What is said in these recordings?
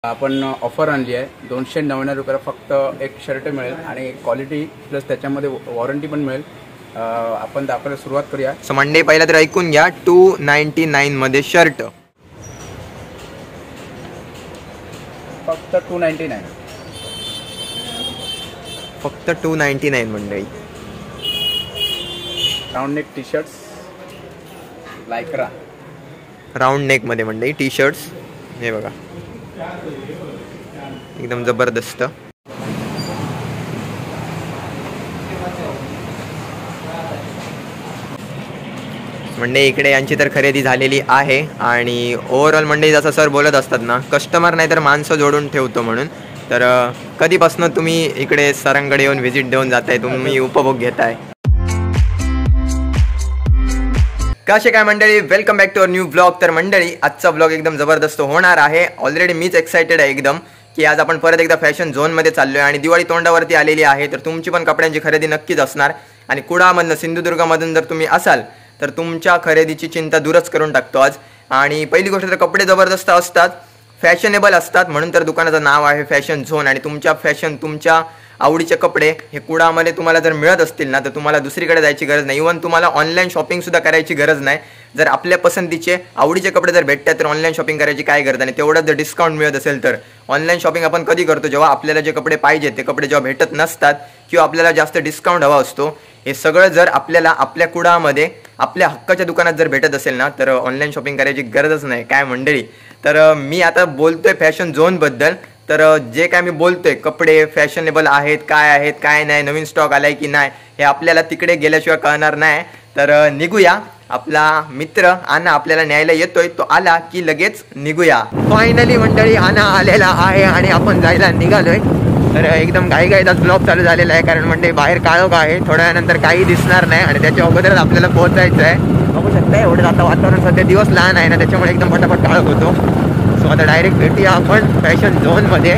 आपण ऑफर आणली आहे 299 रुपयाला फक्त एक शर्ट मिळेल आणि क्वालिटी प्लस त्याच्यामध्ये वॉरंटी पण मिळेल. आपण दाखवायला सुरुवात करूया. सो मंडे पहिला तर ऐकून घ्या. 299 मध्ये शर्ट फक्त 299. फक्त 299 मंडळी. Round neck T shirts Lycra round neck मध्ये मंडळी टी शर्ट्स हे बघा एकदम जबरदस्त. म्हणजे इकडे यांची तर खरेदी झालेली आहे आणि ओव्हरऑल म्हणजे जसं सर बोलत असतात ना, कस्टमर नाही तर माणसं जोडून ठेवतो म्हणून. तर कधीपासून तुम्ही इकडे सरांकडे येऊन व्हिजिट देऊन जाताय, तुम्ही उपभोग घेताय. कसे काय मंडळी, welcome back to our new blog. तर मंडळी आजचा ब्लॉग एकदम जबरदस्त होणार आहे. ऑलरेडी मीच एक्सायटेड आहे एकदम की आज आपण परत एकदा फॅशन झोनमध्ये चाललो आहे आणि दिवाळी तोंडावरती आलेली आहे. तर तुमची पण कपड्यांची खरेदी नक्कीच असणार आणि कुडामधनं सिंधुदुर्गामधून जर तुम्ही असाल तर तुमच्या खरेदीची चिंता दूरच करून टाकतो आज. आणि पहिली गोष्ट तर कपडे जबरदस्त असतात, फॅशनेबल असतात, म्हणून तर दुकानाचं नाव आहे फॅशन झोन. आणि तुमच्या आवडीचे कपडे हे कुडामध्ये तुम्हाला जर मिळत असतील ना तर तुम्हाला दुसरीकडे जायची गरज नाही. इव्हन तुम्हाला ऑनलाईन शॉपिंगसुद्धा करायची गरज नाही. जर आपल्या पसंतीचे आवडीचे कपडे जर भेटतात तर ऑनलाईन शॉपिंग करायची काय गरज नाही. तेवढंच जर डिस्काउंट मिळत असेल तर. ऑनलाईन शॉपिंग आपण कधी करतो, जेव्हा आपल्याला जे कपडे पाहिजे ते कपडे जेव्हा भेटत नसतात किंवा आपल्याला जास्त डिस्काउंट हवा असतो. हे सगळं जर आपल्याला आपल्या कुडामध्ये आपल्या हक्काच्या दुकानात जर भेटत असेल ना तर ऑनलाईन शॉपिंग करायची गरजच नाही काय मंडळी. तर मी आता बोलतोय फॅशन झोनबद्दल. तर जे काय मी बोलतोय कपडे फॅशनेबल आहेत काय नाही, नवीन स्टॉक आलाय की नाही, हे आपल्याला तिकडे गेल्याशिवाय कळणार नाही. तर निघूया. आपला मित्र आना आपल्याला न्यायला येतोय, तो आला की लगेच निघूया. फायनली मंडळी आना आलेला आहे आणि आपण जायला निघालोय. तर एकदम घाईघाईतच ब्लॉग चालू झालेला आहे, कारण म्हणजे बाहेर काळोख आहे. थोड्या वेळानंतर काही दिसणार नाही आणि त्याच्या अगोदरच आपल्याला पोहोचायचं आहे. बघू शकता एवढं आता वातावरण सध्या दिवस लहान आहे ना, त्याच्यामुळे एकदम पटापट काळोख होतो. सो आता डायरेक्ट भेटूया आपण फॅशन झोनमध्ये.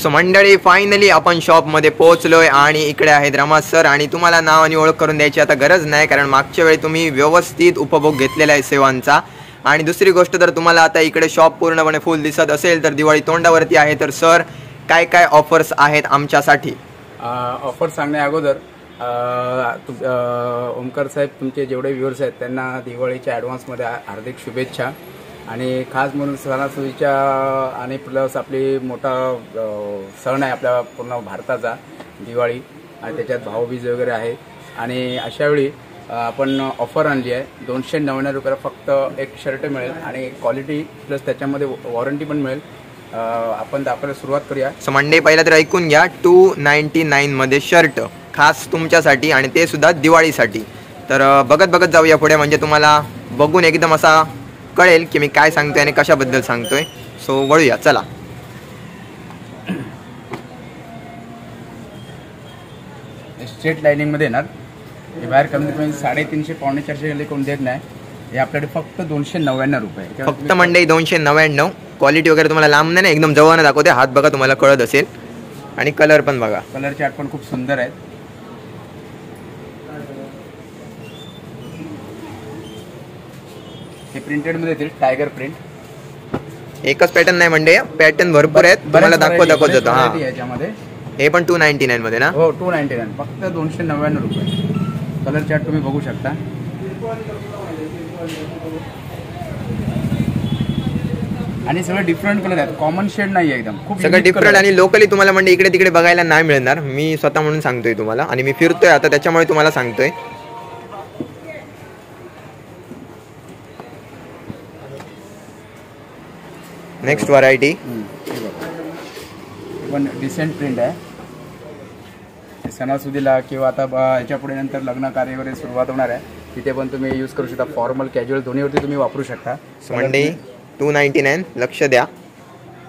सो मंडळी फायनली आपण शॉपमध्ये पोहोचलोय आणि इकडे आहेत रमा सर. आणि तुम्हाला नाव आणि ओळख करून द्यायची आता गरज नाही, कारण मागच्या वेळी तुम्ही व्यवस्थित उपभोग घेतलेला आहे सेवांचा. आणि दुसरी गोष्ट, तर तुम्हाला आता इकडे शॉप पूर्णपणे फुल दिसत असेल तर दिवाळी तोंडावरती आहे. तर सर काय काय ऑफर्स आहेत आमच्यासाठी? ऑफर सांगण्या अगोदर ओमकार साहेब, तुमचे जेवढे व्ह्युअर्स आहेत त्यांना दिवाळीच्या ॲडव्हान्समध्ये हार्दिक शुभेच्छा. आणि खास म्हणून सणासुदीच्या आणि प्लस आपली मोठा सण आहे आपल्या पूर्ण भारताचा दिवाळी, आणि त्याच्यात भाऊबीज वगैरे आहे. आणि अशावेळी आपण ऑफर आणली आहे 299 रुपयाला फक्त एक शर्ट मिळेल आणि क्वालिटी प्लस त्याच्यामध्ये वॉरंटी पण मिळेल. आपण दाखवायला सुरुवात करूया. सो मंडे पहिला तर ऐकून घ्या. 299 मध्ये शर्ट खास तुमच्यासाठी आणि ते सुद्धा दिवाळीसाठी. तर बघत जाऊया पुढे, म्हणजे तुम्हाला बघून एकदम असा कळेल की मी काय सांगतोय आणि कशाबद्दल सांगतोय. सो वळूया चला. स्ट्रेट लाईनिंगमध्ये येणार. हे बाहेर कमीत कमी 350 -450 कोण देत नाही. हे आपल्याकडे फक्त 299 रुपये. फक्त मंडई 299. क्वालिटी वगैरे तुम्हाला लांब नाही, एकदम जवळ दाखवते. हात बघा तुम्हाला कळत असेल. आणि कलर पण बघा, कलरचे आर्ट पण खूप सुंदर आहेत. हे प्रिंटेडमध्ये येतील, टायगर प्रिंट. एकच पॅटर्न नाही म्हणजे पॅटर्न भरपूर आहेत, तुम्हाला दाखवत होतो. हा, याच्यामध्ये हे पण 299 मध्ये ना? हो 299, फक्त 299 रुपये. कलर चार्ट तुम्ही बघू शकता. आणि सगळे डिफरंट कलर आहेत, कॉमन शेड नाही एकदम, खूप सगळं डिफरंट. आणि लोकली तुम्हाला म्हणजे इकडे तिकडे बघायला नाही मिळणार. मी स्वतः म्हणून सांगतोय तुम्हाला, आणि मी फिरतोय आता त्याच्यामुळे तुम्हाला सांगतोय. नेक्स्ट व्हरायटी पण डिसेंट प्रिंट आहे. सणासुदीला किंवा आता याच्या पुढे नंतर लग्न कार्य वगैरे सुरुवात होणार आहे, तिथे पण तुम्ही यूज करू शकता. फॉर्मल कॅज्युअल दोन्हीवरती तुम्ही वापरू शकता. मंडई 299. लक्ष द्या,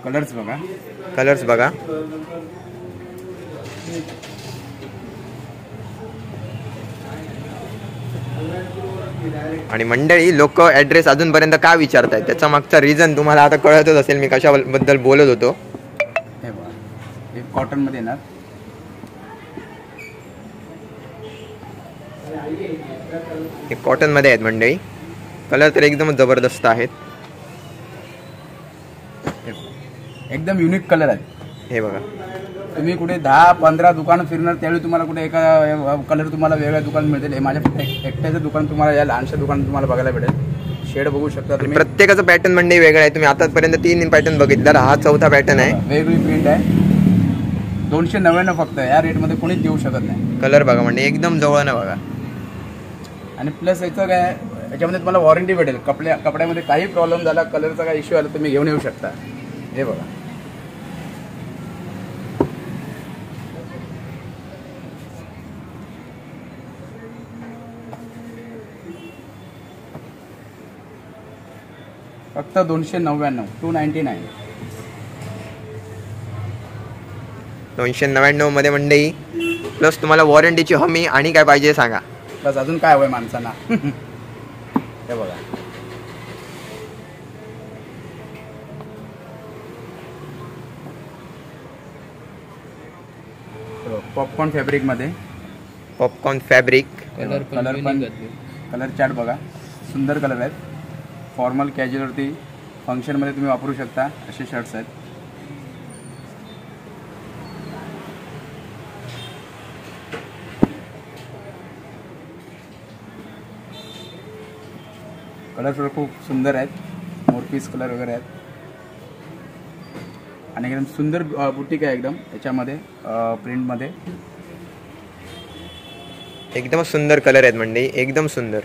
कलर्स बघा. आणि मंडळी लोक ॲड्रेस अजूनपर्यंत का विचारतायत त्याचा मागचा रिझन तुम्हाला आता कळतच असेल मी कशाबद्दल बोलत होतो. हे बघा, हे कॉटनमध्ये येणार. हे कॉटनमध्ये आहेत मंडळी. कलर तर एकदमच जबरदस्त आहेत. एकदम युनिक कलर आहेत. हे बघा, तुम्ही कुठे 10-15 दुकानं फिरणार त्यावेळी तुम्हाला कुठे एका कलर तुम्हाला वेगळ्या दुकान मिळतील. हे माझ्या फक्त एकट्याचं दुकान तुम्हाला या लहानशा दुकान तुम्हाला बघायला भेटेल. शेड बघू शकता तुम्ही. प्रत्येकाचं पॅटर्न मंडळी वेगळं आहे. तुम्ही आतापर्यंत 3 पॅटर्न बघितला, हा 4था पॅटर्न आहे. वेगळी प्रिंट आहे. 299 फक्त. या रेटमध्ये कोणीच देऊ शकत नाही. कलर बघा म्हणजे एकदम जवळनं बघा. आणि प्लस याचं काय, याच्यामध्ये तुम्हाला वॉरंटी भेटेल. कपड्यामध्ये काही प्रॉब्लेम झाला, कलरचा काही इश्यू आला, तुम्ही घेऊन येऊ शकता. हे बघा, फक्त 299, 299. 299 मध्ये मंडळी. प्लस तुम्हाला वॉरंटीची हमी आणि काय पाहिजे सांगा. बस अजून काय हवंय माणसांना. हे बघा, पॉपकॉर्न फॅब्रिक मध्ये. Popcorn fabric. कलर चार्ट बघा, सुंदर कलर आहेत. फॉर्मल कॅज्युअलवरती फंक्शनमध्ये तुम्ही वापरू शकता असे शर्ट्स आहेत. कलर खूप सुंदर आहेत. मोरपीस कलर वगैरे आहेत. आणि एकदम सुंदर बुटीक आहे एकदम याच्यामध्ये प्रिंटमध्ये. एकदम सुंदर कलर आहेत मंडळी, एकदम सुंदर.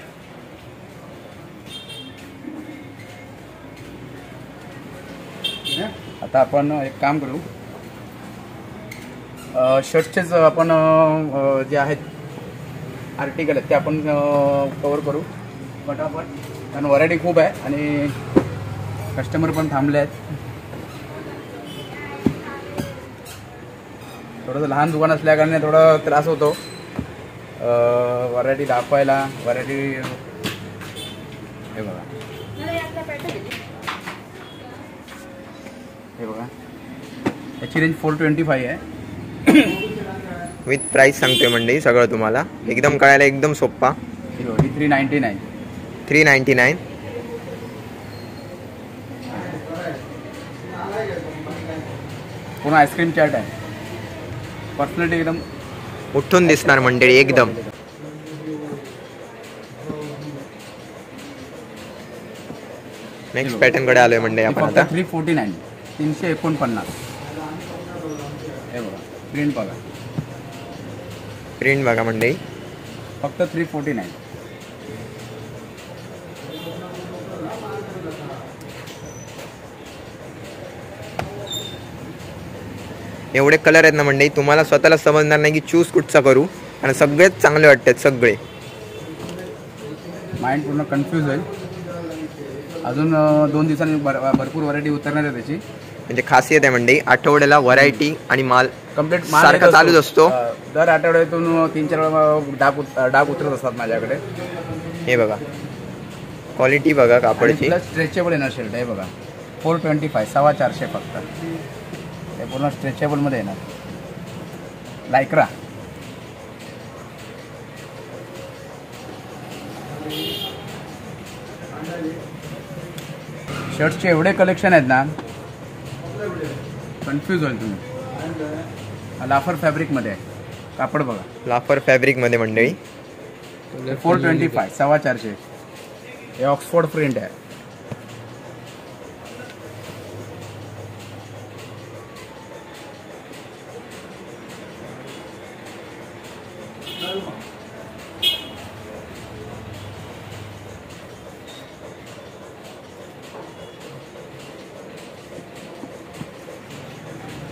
आता आपण एक काम करू, शर्टचेच आपण जे आहेत आर्टिकल आहेत ते आपण कव्हर करू पटापट, कारण व्हरायटी खूप आहे आणि कस्टमर पण थांबले आहेत. थोडंसं लहान दुकान असल्याकारणे थोडा त्रास होतो व्हरायटी दाखवायला. व्हरायटी हे बघा, हे बघा, याची रेंज 425 आहे. विथ प्राइस सांगतोय मंडळी सगळं तुम्हाला एकदम कळायला एकदम सोप्पा. ही 399. 399. पूर्ण आईस्क्रीम चार्ट आहे. पर्सनॅलिटी एकदम उठून दिसणार मंडळी एकदम. नेक्स्ट पॅटर्न कडे आलोय मंडळी आपण आता. 349, 349. हे बघा, प्रिंट बघा, प्रिंट बघा मंडळी, फक्त 349. एवढे कलर आहेत ना मंडळी, तुम्हाला स्वतःला समजणार नाही की चूज कुठचा करू, आणि सगळेच चांगले वाटतात सगळे. माइंड पूर्ण कन्फ्यूज होईल. अजून 2 दिवसांनी भरपूर व्हरायटी उतरणार आहे त्याची. म्हणजे खासियत आहे मंडळी, आठवड्याला व्हरायटी आणि माल कम्प्लीट सारखा चालूच असतो. दर आठवड्यातून 3-4 डाग उतरत असतात माझ्याकडे. हे बघा, क्वालिटी बघा कापडची. स्ट्रेचेबल येणार शर्ट आहे बघा, 425, 450 फक्त. हे पूर्ण स्ट्रेचेबलमध्ये येणार, लायक्रा. शर्ट्सचे एवढे कलेक्शन आहेत ना, कन्फ्यूज होईल तुम्ही. लाफर फॅब्रिकमध्ये आहे, कापड बघा, लाफर फॅब्रिकमध्ये मंडळी. 425, 450. हे ऑक्सफोर्ड प्रिंट आहे.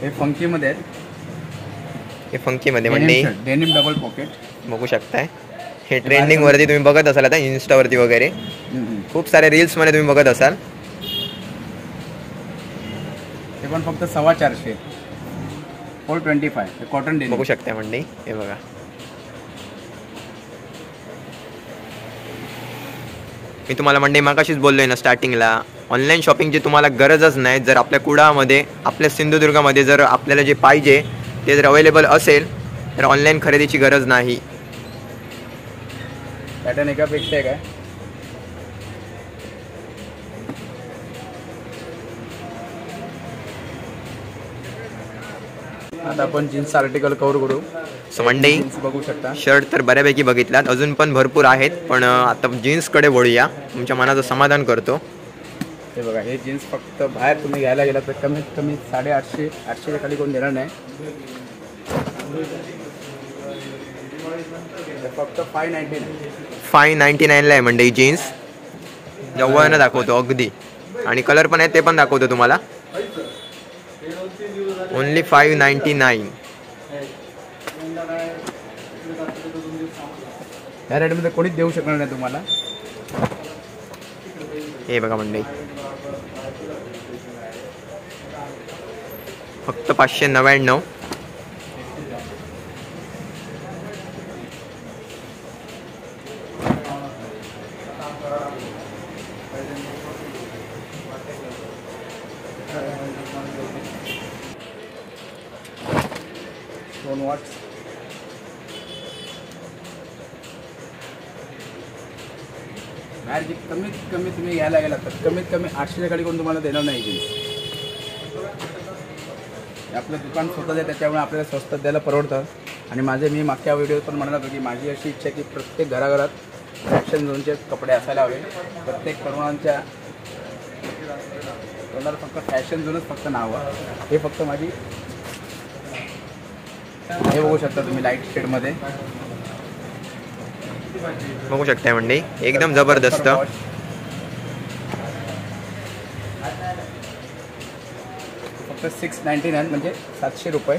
हे फंकीमध्ये आहेत. हे फंकीमध्ये मंडळी, डेनिम डबल पॉकेट बघू शकताय. हे ट्रेंडिंग वरती तुम्ही बघत असाल आता इन्स्टावरती वगैरे, खूप सारे रील्स मध्ये तुम्ही बघत असाल. हे पण फक्त 450, 425. हे कॉटन डेनिम बघू शकताय मंडळी. हे बघा, मी तुम्हाला मंडळी मागाशीच बोललोय ना स्टार्टिंगला, ऑनलाईन शॉपिंगची तुम्हाला गरजच नाही. जर आपल्या कुडामध्ये, आपल्या सिंधुदुर्गामध्ये जर आपल्याला जे पाहिजे ते जर अवेलेबल असेल तर ऑनलाईन खरेदीची गरज नाही. पॅटर्न एकापेक्षा एक आहे. आता आपण जीन्स आर्टिकल कव्हर करू. मंडळी जीन्स बघू शकता. शर्ट तर बऱ्यापैकी बघितलात, अजून पण भरपूर आहेत, पण आता जीन्सकडे वळूया. तुमच्या मनाचं समाधान करतो. हे बघा, हे जीन्स फक्त बाहेर तुम्ही घ्यायला गेला तर कमीत कमी 850 800च्या खाली कोण देणार नाही. फक्त 599 ला आहे मंडळी जीन्स. जवळनं दाखवतो अगदी, आणि कलर पण आहे ते पण दाखवतो तुम्हाला. ओनली 599. या रेटमध्ये कोणीच देऊ शकणार नाही तुम्हाला. हे बघा मंडळी, फक्त 599. दोन वॉट. बाहेर जी कमीत कमी तुम्ही घ्यायला गेला तर कमीत कमी 800च्या खाली कोण तुम्हाला देणार नाही जीन्स. आपलं दुकान स्वतःच आहे, त्याच्यामुळे आपल्याला स्वस्तात द्यायला परवडतं. आणि मी मागच्या व्हिडिओत पण म्हणालो होतो की माझी अशी इच्छा आहे की प्रत्येक घराघरात फॅशन झोनचे कपडे असायला हवे. प्रत्येक तरुणांच्या तोंडाला फक्त फॅशन झोनच फक्त नाव आहे. हे फक्त माझी. हे बघू शकता तुम्ही लाईट शेडमध्ये बघू शकताय मंडळी, एकदम जबरदस्त. फक्त 699 म्हणजे 700 रुपये.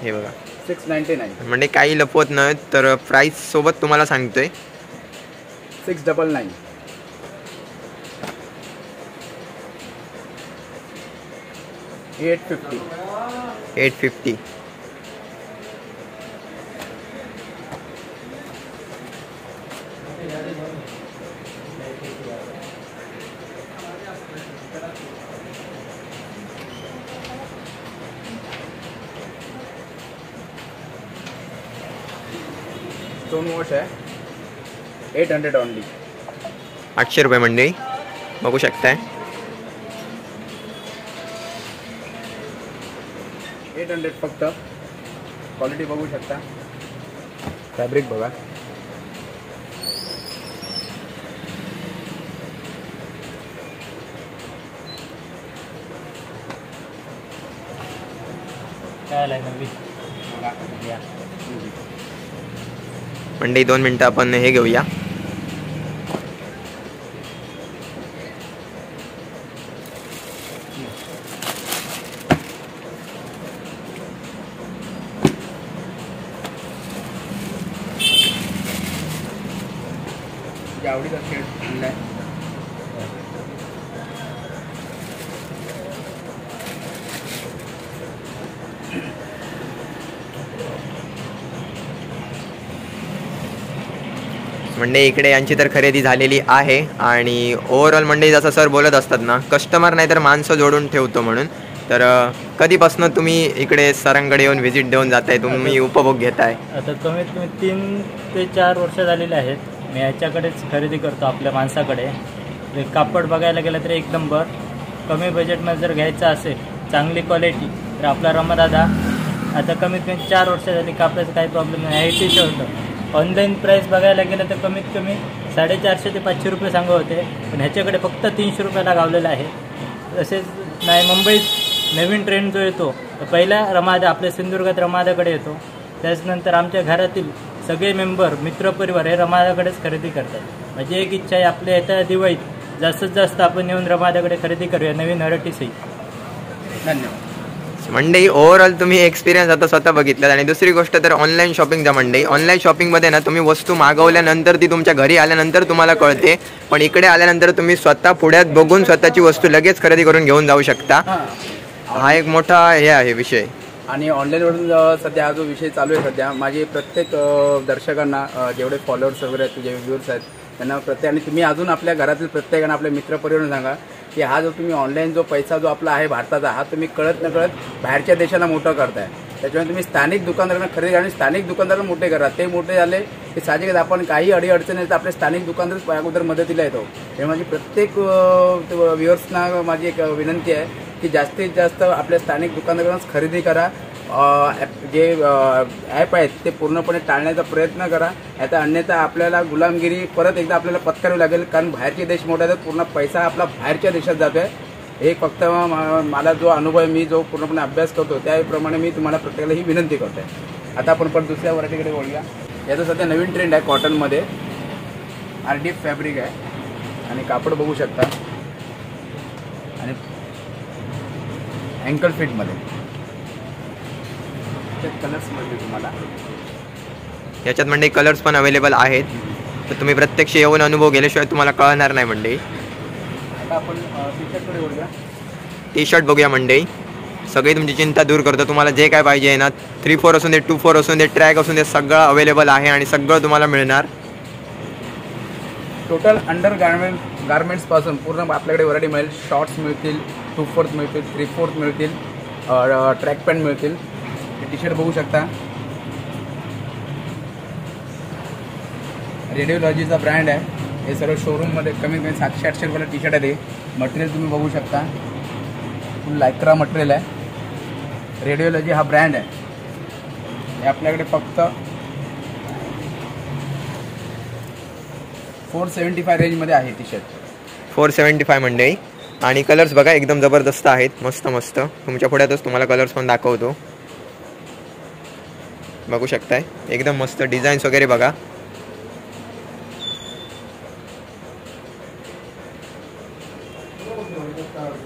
हे बघा 699 म्हणजे काही लपवत नाही, तर प्राइस सोबत तुम्हाला सांगतोय. 699. 850. स्टोन वॉश आहे. 800 ओनली. 800 रुपये मंडळी, बघू शकताय. 800 फक्त. क्वालिटी बघू शकता. फॅब्रिक बघा. मंडळी 2 मिनटं आपण हे घेऊया. आवडीचा शेड आणलाय. म्हणजे इकडे यांची तर खरेदी झालेली आहे. आणि ओव्हरऑल म्हणजे जसं सर बोलत असतात ना, कस्टमर नाही तर माणसं जोडून ठेवतो म्हणून. तर कधीपासून तुम्ही इकडे सरांकडे येऊन व्हिजिट देऊन जाताय, तुम्ही उपभोग घेताय? आता कमीत कमी 3 ते 4 वर्ष झालेले आहेत. मी याच्याकडेच खरेदी करतो आपल्या माणसाकडे. कापड बघायला गेलं तर एक नंबर. कमी बजेटमध्ये जर घ्यायचं असेल, चांगली क्वालिटी, तर आपला रमादादा आता कमीत कमी 4 वर्ष झाली. कापडाचा काही प्रॉब्लेम नाही. 80 शर्ट. ऑनलाईन प्राईस बघायला गेलं तर कमीत कमी 450 ते 500 रुपये सांगत होते, पण ह्याच्याकडे फक्त 300 रुपयाला गावलेलं आहे. तसेच नाही, मुंबईत नवीन ट्रेंड जो येतो तर पहिला रमादा आपल्या सिंधुदुर्गात रमादाकडे येतो. त्याच्यानंतर आमच्या घरातील सगळे मेंबर, मित्रपरिवार हे रमादाकडेच खरेदी करतात. माझी एक इच्छा आहे, आपल्या येत्या दिवाळीत जास्तीत जास्त आपण येऊन रमादाकडे खरेदी करूया नवीन व्हरायटीसही. धन्यवाद. मंडई ओव्हरऑल तुम्ही एक्सपिरियन्स आता स्वतः बघितलात. आणि दुसरी गोष्ट तर ऑनलाईन शॉपिंगचा मंडई. ऑनलाईन शॉपिंगमध्ये ना तुम्ही वस्तू मागवल्यानंतर ती तुमच्या घरी आल्यानंतर तुम्हाला कळते, पण इकडे आल्यानंतर तुम्ही स्वतः पुढ्यात बघून स्वतःची वस्तू लगेच खरेदी करून घेऊन जाऊ शकता. हा एक मोठा हे आहे विषय. आणि ऑनलाईनवरून सध्या हा जो विषय चालू आहे सध्या, माझे प्रत्येक दर्शकांना, जेवढे फॉलोअर्स वगैरे आहेत, जे व्ह्यूअर्स आहेत, त्यांना प्रत्येक, आणि तुम्ही अजून आपल्या घरातील प्रत्येकांना, आपल्या मित्रपरिवारांना सांगा की हा जो तुम्ही ऑनलाईन जो पैसा जो आपला आहे भारताचा, हा तुम्ही कळत न कळत बाहेरच्या देशाला मोठं करताय. त्याच्यामुळे तुम्ही स्थानिक दुकानदारांना खरेदी करा आणि स्थानिक दुकानदारांना मोठे करा. ते मोठे झाले की साहजिकच आपण काही अडीअडचणी तर आपल्या स्थानिक दुकानदार अगोदर मदतीला येतो. हे माझी प्रत्येक व्ह्युअर्सना माझी एक विनंती आहे की जास्तीत जास्त आपल्या स्थानिक दुकानदारांनाच खरेदी करा. जे ॲप आहेत ते पूर्णपणे टाळण्याचा प्रयत्न करा. आता अन्यथा आपल्याला गुलामगिरी परत एकदा आपल्याला पत्करावी लागेल, कारण बाहेरचे देश मोठे आहेत, पूर्ण पैसा आपला बाहेरच्या देशात जातोय. हे फक्त मला जो अनुभव आहे, मी जो पूर्णपणे अभ्यास करतो त्याप्रमाणे मी तुम्हाला प्रत्येकाला ही विनंती करतोय. आता आपण परत दुसऱ्या व्हरायटीकडे वळूया. याचा सध्या नवीन ट्रेंड आहे कॉटनमध्ये. RD फॅब्रिक आहे आणि कापड बघू शकता आणि अँकल फिटमध्ये कलर्समध्ये तुम्हाला याच्यात म्हणजे कलर्स पण अवेलेबल आहेत, तर तुम्ही प्रत्यक्ष येऊन अनुभव गेल्याशिवाय तुम्हाला कळणार नाही मंडळी. आता आपण टी शर्टकडे वळूया. टी शर्ट बघूया मंडळी. सगळी तुमची चिंता दूर करतो. तुम्हाला जे काय पाहिजे ना, 3/4 असून दे, 2/4 असून दे, ट्रॅक असून दे, सगळं अवेलेबल आहे आणि सगळं तुम्हाला मिळणार. टोटल अंडर गार्मेंट्सपासून पूर्ण आपल्याकडे व्हरायटी मिळेल. शॉर्ट्स मिळतील, 2/4 मिळतील, 3/4 मिळतील, ट्रॅक पॅन्ट मिळतील. टी शर्ट बघू शकता. रेडिओलॉजीचा ब्रँड आहे. हे सर्व शोरूममध्ये कमीत कमी 700-800 रुपयाला टी शर्ट आहे. ते मटेरियल तुम्ही बघू शकता, फुल लायक्रा मटेरियल आहे. रेडिओलॉजी हा ब्रँड आहे. हे आपल्याकडे फक्त 475 रेंजमध्ये आहे टी शर्ट. 475 मंडळी. आणि कलर्स बघा एकदम जबरदस्त आहेत, मस्त मस्त. तुमच्या पुढ्यातच तुम्हाला कलर्स पण दाखवतो. बघू शकताय एकदम मस्त डिझाईन्स वगैरे बघा.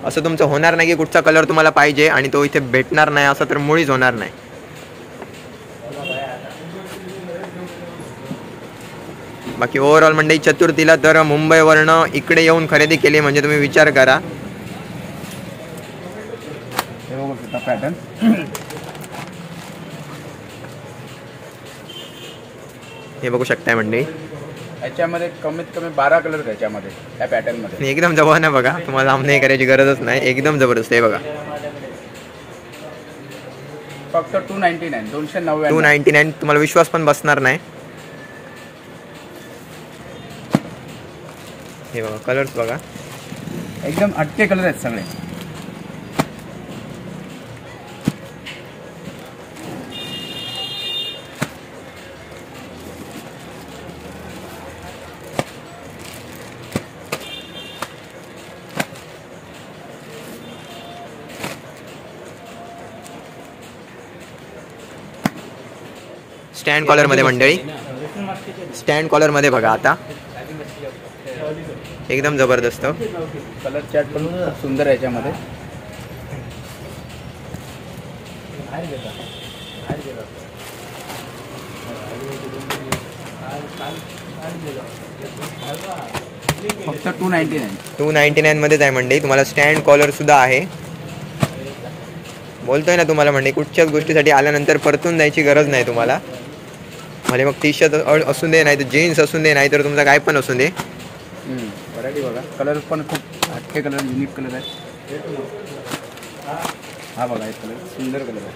असं तुमचं होणार नाही की कुठचा कलर तुम्हाला पाहिजे आणि तो इथे भेटणार नाही, असं तर मुळीच होणार नाही. बाकी ओव्हरऑल मंडळी चतुर्थीला तर मुंबईवरनं इकडे येऊन खरेदी केली म्हणजे तुम्ही विचार करा. हे बघू शकता पॅटर्न. हे बघू शकताय मंडळी. याच्यामध्ये कमीत कमी 12 कलर आहेत याच्यामध्ये, या पॅटर्नमध्ये. एकदम जवळ ना बघा, तुम्हाला आमने करायची गरजच नाही, एकदम जबरदस्त आहे बघा. फक्त 299 299. तुम्हाला विश्वास पण बसणार नाही. हे बघा कलर्स बघा, एकदम हटके कलर आहेत सगळे. स्टँड कॉलर मध्ये मंडळी, स्टँड कॉलर मध्ये बघा आता एकदम जबरदस्त. कलर चार्ट पण खूप सुंदर आहे याच्यामध्ये. फक्त 299 मध्येच आहे मंडळी. तुम्हाला स्टँड कॉलर सुद्धा आहे. बोलतोय ना तुम्हाला मंडळी, कुठच्याच गोष्टीसाठी आल्यानंतर परतून जायची गरज नाही तुम्हाला. म्हणजे मग टी शर्ट असून दे, नाही तर जीन्स असून दे, नाही तर तुमचा काय पण असून दे. व्हरायटी बघा. कलर पण खूप हटके कलर, युनिक कलर आहे. हा बघा एक कलर, सुंदर कलर आहे.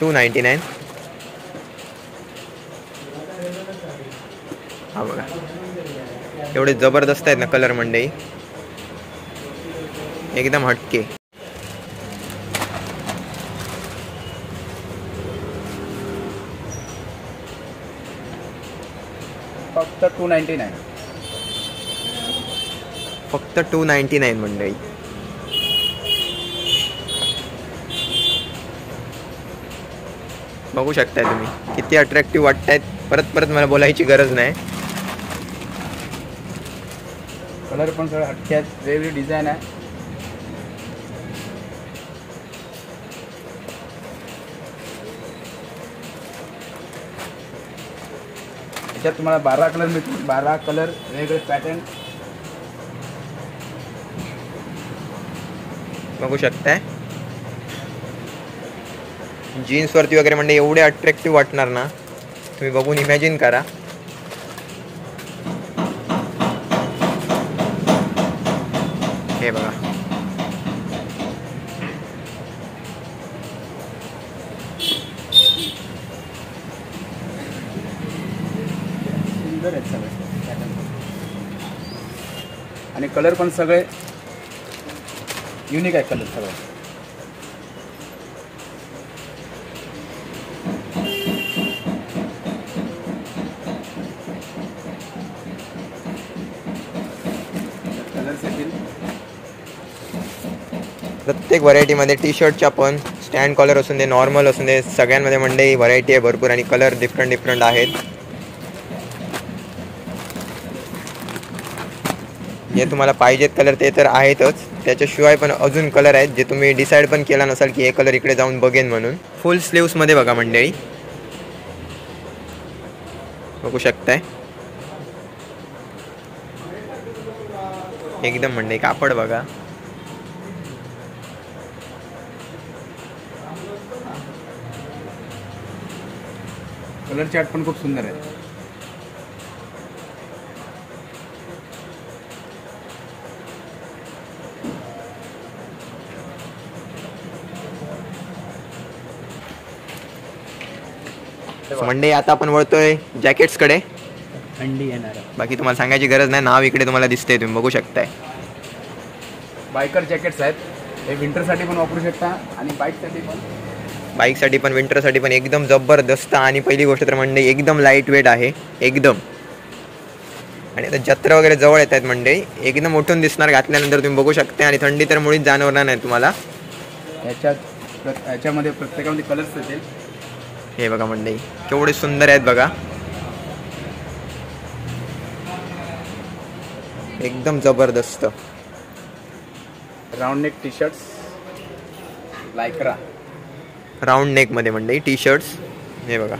299. हा बघा एवढे जबरदस्त आहेत ना कलर मंडळी, एकदम हटके. फक्त 299. फक्त 299 मंडळी. बघू शकताय तुम्ही किती अट्रॅक्टिव्ह वाटतायत. परत परत मला बोलायची गरज नाही. कलर पण सगळे हटके आहेत, वेगळी डिझाईन आहे. याच्यात तुम्हाला 12 कलर मिळतील. 12 कलर, वेगळे पॅटर्न. बघू शकताय जीन्सवरती वगैरे म्हणजे एवढे अट्रॅक्टिव्ह वाटणार ना, तुम्ही बघून इमॅजिन करा. हे बघा सुंदर आहेत सगळे आणि कलर पण सगळे युनिक आहे कलर सगळे. कलर्स येतील प्रत्येक व्हरायटीमध्ये. टी शर्टच्या पण स्टँड कॉलर असून दे, नॉर्मल असून दे, सगळ्यांमध्ये मंडळी व्हरायटी आहे भरपूर आणि कलर डिफरंट डिफरंट आहेत. जे तुम्हाला पाहिजेत कलर ते तर आहेतच, त्याच्याशिवाय पण अजून कलर आहेत जे तुम्ही डिसाईड पण केला नसाल की हे कलर इकडे जाऊन बघेन म्हणून. फुल स्लीव्समध्ये बघा मंडळी, बघू शकताय एकदम मंडळी. कापड बघा, कलर चार्ट पण खूप सुंदर आहे. मंडळी आता आपण वळतोय जॅकेट्सकडे. थंडी येणार आहे. बाकी तुम्हाला सांगायची गरज नाही, नाव इकडे तुम्हाला दिसतंय, तुम्ही बघू शकताय. बायकर जॅकेट्स आहेत, हे विंटरसाठी पण वापरू शकता आणि बाईकसाठी पण विंटरसाठी पण एकदम जबरदस्त. आणि पहिली गोष्ट तर मंडळी एकदम लाईट वेट आहे एकदम. आणि आता जत्रा वगैरे जवळ येत आहेत मंडळी, एकदम उठून दिसणार घातल्यानंतर, तुम्ही बघू शकता. आणि थंडी तर मुळीच जाणवणार नाही तुम्हाला. याच्यामध्ये प्रत्येकामध्ये कलर्स येतील. हे बघा मंडळी केवढे सुंदर आहेत बघा, एकदम जबरदस्त. Round neck T shirts, Lycra round नेकमध्ये मंडळी टी शर्ट्स. हे बघा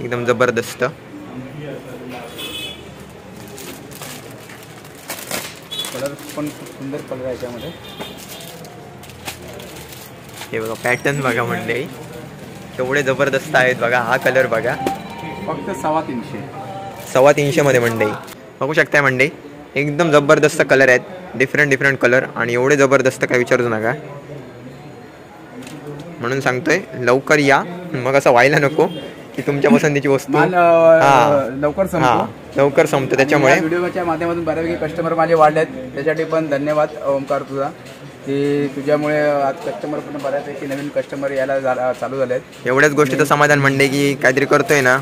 एकदम जबरदस्त. कलर पण खूप सुंदर कलर आहे याच्यामध्ये. हे बघा पॅटर्न बघा मंडळी केवढे जबरदस्त आहेत बघा. हा कलर बघा, फक्त 350. 350 मध्ये मंडळी बघू शकताय मंडळी. एकदम जबरदस्त कलर आहेत, डिफरंट डिफरंट कलर. आणि एवढे जबरदस्त काय विचारूच नका. म्हणून सांगतोय लवकर या, मग असं व्हायला नको की तुमच्या पसंतीची वस्तू लवकर संपतो. लवकर संपतो. त्याच्यामुळे व्हिडिओच्या माध्यमातून बऱ्यापैकी कस्टमर माझे वाढले आहेत, त्याच्यासाठी पण धन्यवाद ओमकार तुझा, की तुझ्यामुळे आज कस्टमर पण बऱ्यापैकी नवीन कस्टमर यायला चालू झाले आहेत. एवढ्याच गोष्टीचं समाधान मंडळी की काहीतरी करतोय ना,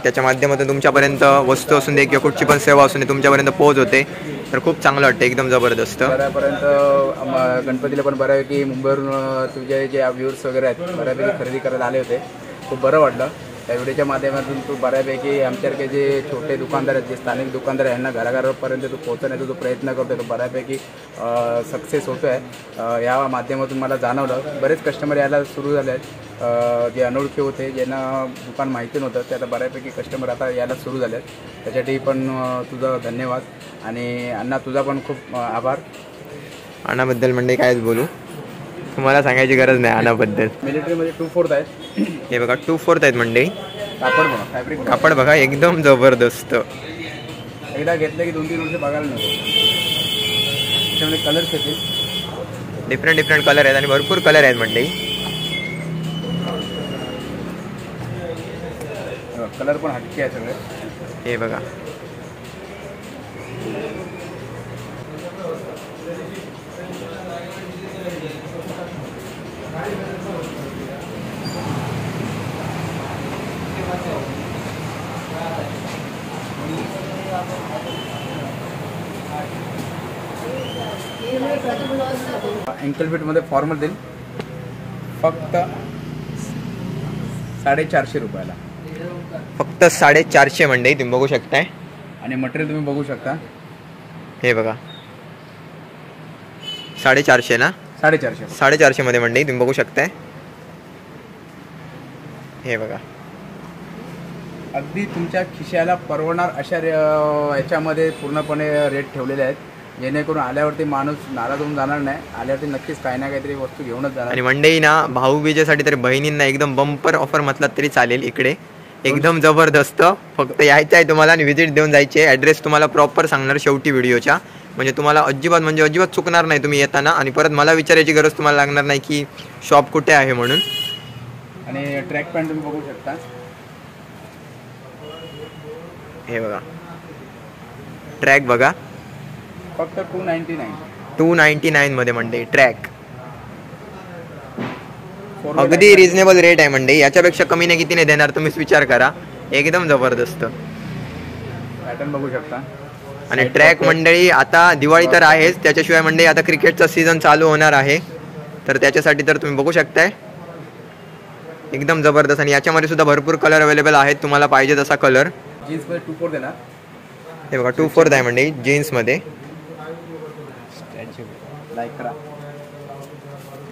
त्याच्या माध्यमातून तुमच्यापर्यंत वस्तू असून दे किंवा कुठची पण सेवा असून दे तुमच्यापर्यंत पोहोच होते, तर खूप चांगलं वाटतं. एकदम जबरदस्त. बऱ्यापर्यंत गणपतीला पण बऱ्यापैकी मुंबईवरून तुझे जे व्ह्यूअर्स वगैरे आहेत बऱ्यापैकी खरेदी करायला आले होते. खूप बरं वाटलं. त्या व्हिडिओच्या माध्यमातून तू बऱ्यापैकी आमच्यासारखे जे छोटे दुकानदार आहेत, जे स्थानिक दुकानदार आहेत, यांना घराघरापर्यंत तू पोहोचण्याचा जो प्रयत्न करतोय तो बऱ्यापैकी सक्सेस होतो आहे. या माध्यमातून मला जाणवलं. बरेच कस्टमर यायला सुरू झाले आहेत, जे अनोळखी होते, ज्यांना दुकान माहिती नव्हतं, ते आता बऱ्यापैकी कस्टमर आता यायला सुरू झाले आहेत. त्याच्यासाठी पण तुझं धन्यवाद. आणि अण्णा तुझा पण खूप आभार. अण्णाबद्दल मंडळी कायच बोलू, तुम्हाला सांगायची गरज नाही अण्णाबद्दल. मिलिटरीमध्ये 2/4 आहेत. हे बघा 2/4 आहेत मंडळी. कापड बघा, फॅब्रिक कापड बघा एकदम जबरदस्त. एकदा घेतलं की 2-3 वर्ष बघायला नको. त्याच्यामध्ये कलर्स येतील, डिफरंट डिफरंट कलर आहेत आणि भरपूर कलर आहेत मंडळी. कलर पण हटके आहे सगळे. हे बघा अँकल फिटमध्ये फॉर्मल देईल फक्त 450 रुपयाला. फक्त 450 मंडळी तुम्ही बघू शकताय. आणि मटेरियल तुम्ही बघू शकता. हे बघा 450 ना, 450 मध्ये मंडळी तुम्ही बघू शकताय. हे बघा अगदी तुमच्या खिशाला परवडणार अशा याच्यामध्ये पूर्णपणे रेट ठेवलेले आहेत, जेणेकरून आल्यावरती माणूस नाराज होऊन जाणार नाही. आल्यावरती नक्कीच काही ना काहीतरी वस्तू घेऊनच जाणार. आणि मंडळी ना भाऊबीजेसाठी तरी बहिणींना एकदम बंपर ऑफर म्हटलं तरी चालेल. इकडे एकदम जबरदस्त. फक्त यायचं आहे तुम्हाला आणि व्हिजिट देऊन जायची आहे. ॲड्रेस तुम्हाला प्रॉपर सांगणार शेवटी व्हिडिओच्या, म्हणजे तुम्हाला अजिबात चुकणार नाही तुम्ही येताना. आणि परत मला विचारायची गरज तुम्हाला लागणार नाही की शॉप कुठे आहे म्हणून. आणि ट्रॅक पॅन्ट तुम्ही बघू शकता. हे बघा ट्रॅक बघा, फक्त 299. 299 मध्ये मंडळी ट्रॅक. अगदी रिझनेबल रेट आहे मंडळी, याच्यापेक्षा कमी नाही किती नाही देणार तुम्हीच विचार करा. एकदम जबरदस्त पॅटर्न बघू शकता. आणि ट्रॅक मंडळी आता दिवाळी तर आहेच, त्याच्याशिवाय मंडळी आता क्रिकेटचा सीझन चालू होणार आहे, तर त्याच्यासाठी तर तुम्ही बघू शकताय एकदम जबरदस्त. आणि याच्यामध्ये सुद्धा भरपूर कलर अवेलेबल आहेत, तुम्हाला पाहिजे तसा कलर. जीन्समध्ये 2/4 देणार. हे बघा 2/4 आहे मंडळी जीन्समध्ये.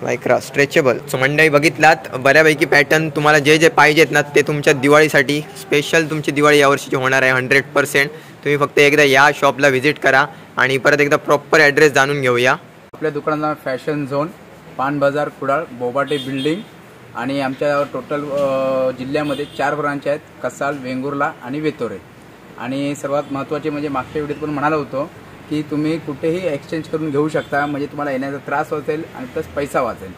Lycra stretchable. सो मंडळी बघितलात बऱ्यापैकी पॅटर्न, तुम्हाला जे जे पाहिजेत ना ते तुमच्या दिवाळीसाठी स्पेशल तुमची दिवाळी यावर्षीची होणार आहे 100%. तुम्ही फक्त एकदा या शॉपला व्हिजिट करा आणि परत एकदा प्रॉपर ॲड्रेस जाणून घेऊया. आपल्या दुकानाचं फॅशन झोन, पान बाजार, कुडाळ, बोबाटे बिल्डिंग. आणि आमच्या टोटल जिल्ह्यामध्ये 4 ब्रांच आहेत, कसाल, वेंगुर्ला आणि वेतोरे. आणि सर्वात महत्त्वाचे म्हणजे मागच्या व्हिडिओत पण म्हणालो होतो की तुम्ही कुठेही एक्सचेंज करून घेऊ शकता, म्हणजे तुम्हाला येण्याचा त्रास वाचेल आणि प्लस पैसा वाचेल.